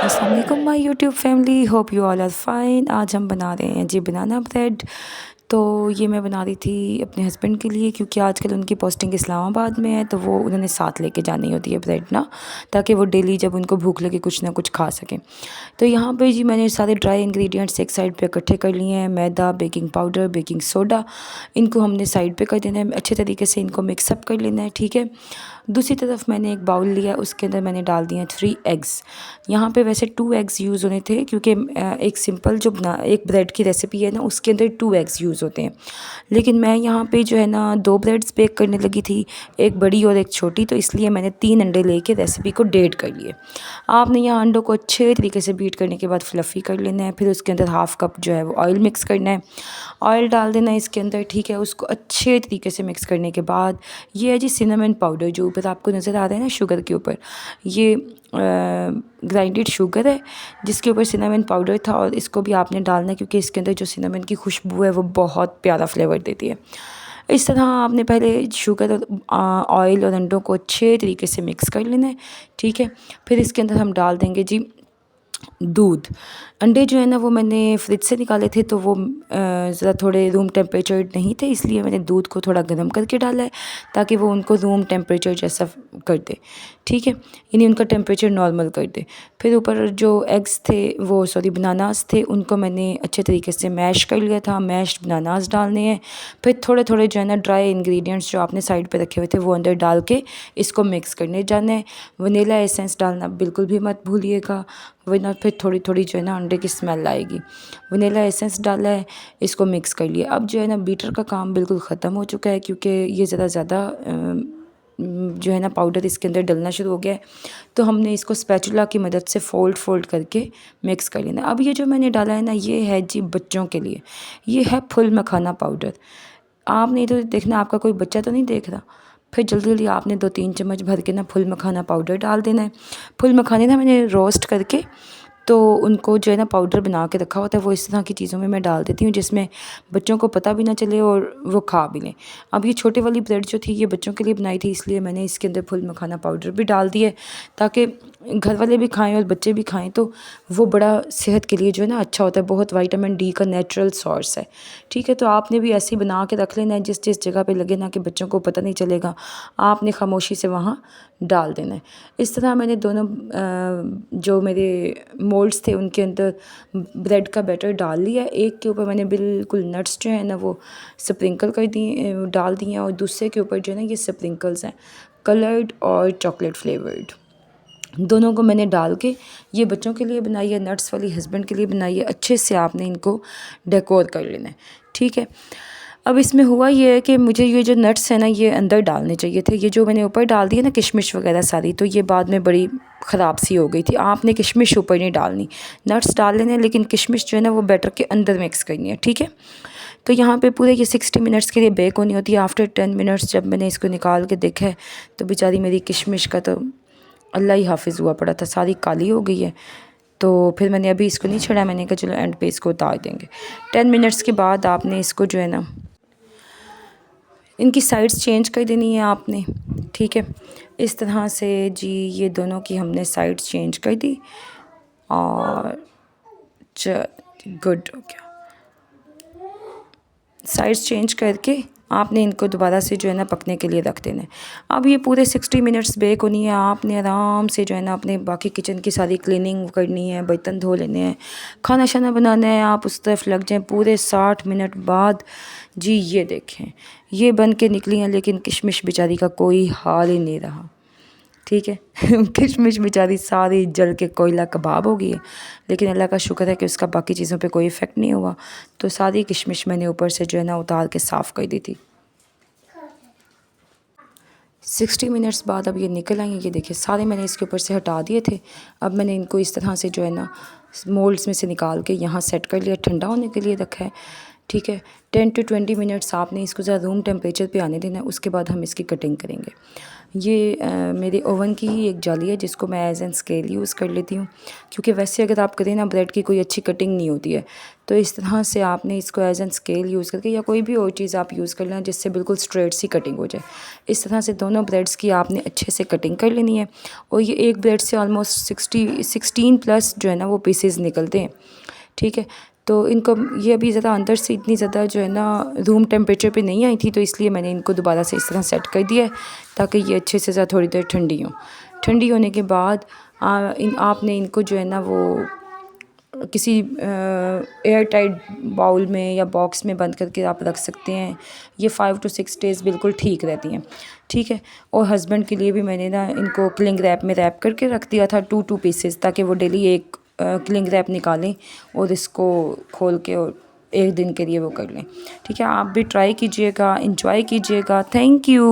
अस्सलाम वालेकुम my YouTube family, hope you all are fine. आज हम बना रहे हैं जी बनाना ब्रेड। तो ये मैं बना रही थी अपने हस्बैंड के लिए, क्योंकि आजकल उनकी पोस्टिंग इस्लामाबाद में है, तो वो उन्होंने साथ लेके जानी होती है ब्रेड ना, ताकि वो डेली जब उनको भूख लगे कुछ ना कुछ खा सकें। तो यहाँ पे जी मैंने सारे ड्राई इंग्रेडिएंट्स एक साइड पे इकट्ठे कर लिए हैं। मैदा, बेकिंग पाउडर, बेकिंग सोडा, इनको हमने साइड पे कर देना है। अच्छे तरीके से इनको मिक्सअप कर लेना है, ठीक है। दूसरी तरफ मैंने एक बाउल लिया, उसके अंदर मैंने डाल दिए 3 एग्स। यहाँ पे वैसे 2 एग्स यूज़ होने थे, क्योंकि एक सिंपल जो एक ब्रेड की रेसिपी है ना, उसके अंदर 2 एग्स यूज़ होते हैं। लेकिन मैं यहाँ पे जो है ना 2 ब्रेड्स बेक करने लगी थी, एक बड़ी और एक छोटी, तो इसलिए मैंने 3 अंडे लेके रेसिपी को डेट कर लिए। आपने यहाँ अंडों को अच्छे तरीके से बीट करने के बाद फ्लफ़ी कर लेना है। फिर उसके अंदर हाफ़ कप जो है वो ऑयल मिक्स करना है, ऑयल डाल देना है इसके अंदर, ठीक है। उसको अच्छे तरीके से मिक्स करने के बाद ये है जी सिनेमन पाउडर, जो ऊपर आपको नज़र आ रहा है ना शुगर के ऊपर, ये ग्राइंडेड शुगर है जिसके ऊपर सिनेमन पाउडर था, और इसको भी आपने डालना है क्योंकि इसके अंदर जो सिनेमन की खुशबू है वो बहुत प्यारा फ्लेवर देती है। इस तरह आपने पहले शुगर और ऑयल और अंडों को अच्छे तरीके से मिक्स कर लेना है, ठीक है। फिर इसके अंदर हम डाल देंगे जी दूध। अंडे जो है ना वो मैंने फ्रिज से निकाले थे, तो वो ज़रा थोड़े रूम टेम्परेचर नहीं थे, इसलिए मैंने दूध को थोड़ा गर्म करके डाला है, ताकि वो उनको रूम टेम्परेचर जैसा कर दे, ठीक है, यानी उनका टेम्परेचर नॉर्मल कर दे। फिर ऊपर जो एग्स थे वो बनानास थे, उनको मैंने अच्छे तरीके से मैश कर लिया था। मैश्ड बनानास डालने हैं। फिर थोड़े थोड़े जो है ना ड्राई इंग्रेडिएंट्स जो आपने साइड पे रखे हुए थे वो अंदर डाल के इसको मिक्स करने जाना है। वनीला एसेंस डालना बिल्कुल भी मत भूलिएगा, वरना फिर थोड़ी थोड़ी जो है ना अंडे की स्मेल आएगी। वनीला एसेंस डाला है, इसको मिक्स कर लिया। अब जो है ना बीटर का काम बिल्कुल ख़त्म हो चुका है, क्योंकि ये ज़रा ज़्यादा जो है ना पाउडर इसके अंदर डलना शुरू हो गया है, तो हमने इसको स्पैचुला की मदद से फोल्ड करके मिक्स कर लेना। अब ये जो मैंने डाला है ना, ये है जी बच्चों के लिए, ये है फुल मखाना पाउडर। आपने तो देखना आपका कोई बच्चा तो नहीं देख रहा। फिर जल्दी जल्दी आपने 2-3 चम्मच भर के ना फुल मखाना पाउडर डाल देना है। फुल मखाने ना मैंने रोस्ट करके, तो उनको जो है ना पाउडर बना के रखा होता है, वो इस तरह की चीज़ों में मैं डाल देती हूँ जिसमें बच्चों को पता भी ना चले और वो खा भी लें। अब ये छोटे वाली ब्रेड जो थी ये बच्चों के लिए बनाई थी, इसलिए मैंने इसके अंदर फुल मखाना पाउडर भी डाल दिए, ताकि घर वाले भी खाएं और बच्चे भी खाएं, तो वो बड़ा सेहत के लिए जो है ना अच्छा होता है। बहुत विटामिन डी का नेचुरल सोर्स है, ठीक है। तो आपने भी ऐसे ही बना के रख लेना है, जिस जिस जगह पे लगे ना कि बच्चों को पता नहीं चलेगा, आपने खामोशी से वहाँ डाल देना है। इस तरह मैंने दोनों जो मेरे मोल्ड्स थे उनके अंदर ब्रेड का बैटर डाल लिया। एक के ऊपर मैंने बिल्कुल नट्स जो है ना वो स्प्रिंकल कर दिए, डाल दिए, और दूसरे के ऊपर जो है ना ये स्प्रिंकल्स हैं कलर्ड और चॉकलेट फ्लेवर्ड। दोनों को मैंने डाल के, ये बच्चों के लिए बनाई है, नट्स वाली हस्बैंड के लिए बनाई है। अच्छे से आपने इनको डेकोर कर लेना है, ठीक है। अब इसमें हुआ ये है कि मुझे ये जो नट्स है ना ये अंदर डालने चाहिए थे। ये जो मैंने ऊपर डाल दिए ना किशमिश वगैरह सारी, तो ये बाद में बड़ी ख़राब सी हो गई थी। आपने किशमिश ऊपर नहीं डालनी, नट्स डाल लेने, लेकिन किशमिश जो है ना वो बैटर के अंदर मिक्स करनी है, ठीक है। तो यहाँ पे पूरे ये 60 मिनट्स के लिए बेक होनी होती है। आफ्टर 10 मिनट्स जब मैंने इसको निकाल के देखा है, तो बेचारी मेरी किशमिश का तो अल्लाह ही हाफिज़ हुआ पड़ा था, सारी काली हो गई है। तो फिर मैंने अभी इसको नहीं छड़ा, मैंने कहा चलो एंड पे इसको उतार देंगे। 10 मिनट्स के बाद आपने इसको जो है ना इनकी साइड्स चेंज कर देनी है आपने, ठीक है। इस तरह से जी ये दोनों की हमने साइड्स चेंज कर दी, और गुड हो गया। साइड्स चेंज करके आपने इनको दोबारा से जो है ना पकने के लिए रख देना है। अब ये पूरे 60 मिनट्स बेक होनी है। आपने आराम से जो है ना अपने बाकी किचन की सारी क्लीनिंग करनी है, बर्तन धो लेने हैं, खाना शाना बनाना है, आप उस तरफ लग जाएं। पूरे 60 मिनट बाद जी ये देखें ये बन के निकली हैं, लेकिन किशमिश बेचारी का कोई हाल ही नहीं रहा, ठीक है। किशमिश बेचारी सारी जल के कोयला कबाब हो गई है, लेकिन अल्लाह का शुक्र है कि उसका बाकी चीज़ों पे कोई इफ़ेक्ट नहीं हुआ। तो सारी किशमिश मैंने ऊपर से जो है ना उतार के साफ़ कर दी थी। 60 मिनट्स बाद अब ये निकल आई हैं। ये देखिए सारे मैंने इसके ऊपर से हटा दिए थे। अब मैंने इनको इस तरह से जो है ना मोल्ड्स में से निकाल के यहाँ सेट कर लिया, ठंडा होने के लिए रखा है, ठीक है। 10 to 20 मिनट्स आपने इसको ज़रा रूम टेम्परेचर पे आने देना है, उसके बाद हम इसकी कटिंग करेंगे। ये मेरे ओवन की ही एक जाली है जिसको मैं एज एन स्केल यूज़ कर लेती हूँ, क्योंकि वैसे अगर आप करें ना ब्रेड की कोई अच्छी कटिंग नहीं होती है। तो इस तरह से आपने इसको एज एन स्केल यूज़ करके या कोई भी और चीज़ आप यूज़ कर लें जिससे बिल्कुल स्ट्रेट सी कटिंग हो जाए। इस तरह से दोनों ब्रेड्स की आपने अच्छे से कटिंग कर लेनी है। और ये एक ब्रेड से ऑलमोस्ट 16 प्लस जो है ना वो पीसेस निकलते हैं, ठीक है। तो इनको ये अभी ज़्यादा अंदर से इतनी ज़्यादा जो है ना रूम टेम्परेचर पे नहीं आई थी, तो इसलिए मैंने इनको दोबारा से इस तरह सेट कर दिया है ताकि ये अच्छे से ज़्यादा थोड़ी देर ठंडी हो। ठंडी होने के बाद आपने इनको जो है ना वो किसी एयर टाइट बाउल में या बॉक्स में बंद करके आप रख सकते हैं। ये 5 to 6 डेज़ बिल्कुल ठीक रहती हैं, ठीक है। और हस्बैंड के लिए भी मैंने ना इनको क्लिंग रैप में रैप करके रख दिया था 2 पीसेस, ताकि वो डेली एक क्लिंग रैप निकालें और इसको खोल के और एक दिन के लिए वो कर लें, ठीक है। आप भी ट्राई कीजिएगा, इंजॉय कीजिएगा। Thank you.